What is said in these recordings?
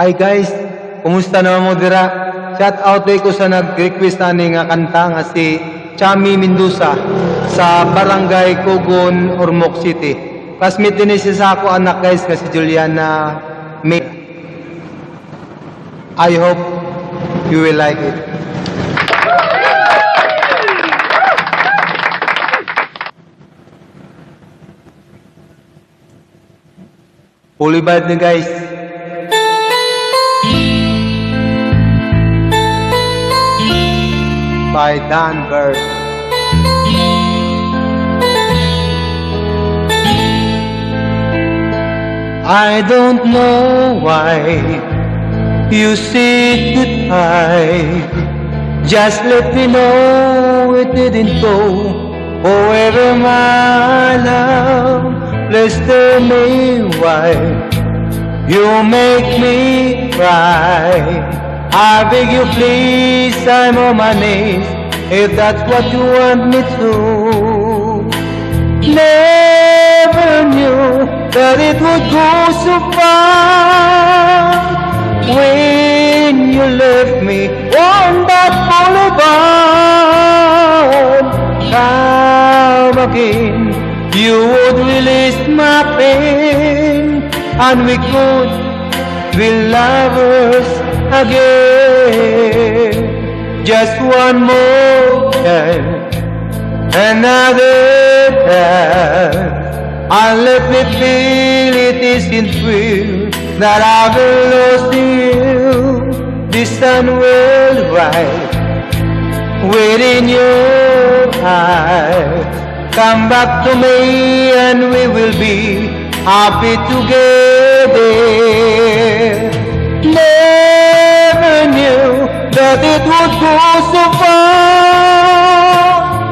Hi guys, kumusta naman mo dira? Shout out ko sa nag-request ani nga kanta nga si Chami Mendoza sa Barangay Cogon, Ormoc City. Classmate din siya sa ako anak guys nga si Juliana May. I hope you will like it. Boulevard ni guys. By Dan Byrd. I don't know why you said goodbye. Just let me know it didn't go forever, my love. Please tell me why you make me cry. I beg you please, I'm on my knees, if that's what you want me to. Never knew that it would go so far when you left me on that boulevard. Come again, you would release my pain, and we could be lovers again. Just one more time, another time, and let me feel it isn't real that I've lost you. The sun will rise within your eyes. Come back to me and we will be happy together. Never knew that it would go so far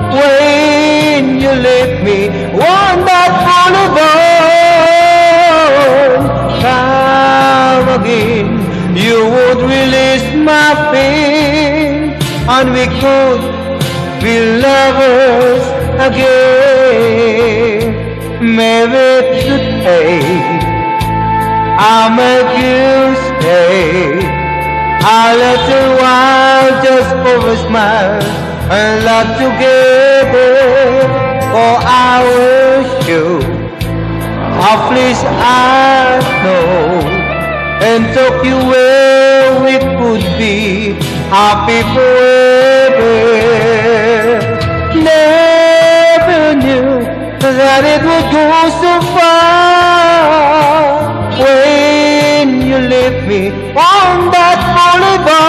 when you left me on that boulevard. Come again, you would release my pain, and we could be lovers again. Maybe today I'll make you stay a little while just for a smile and love together. Oh, I wish you a place I know and took you where we could be happy forever. Never knew that it would go so far when you left me on that boulevard.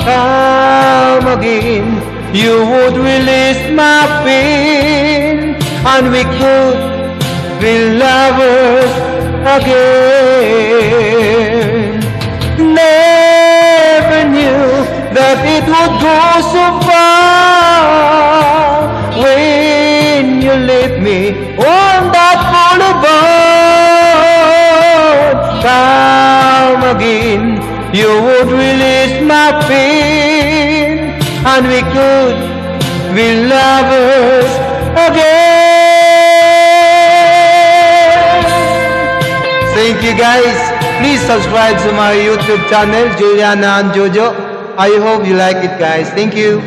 Come again, you would release my pain, and we could be lovers again. Never knew that it would go so far when you left me on that boulevard. Come again, you would release my pain, and we could be lovers again. Thank you guys. Please subscribe to my YouTube channel, Juliana and Jojo. I hope you like it guys. Thank you.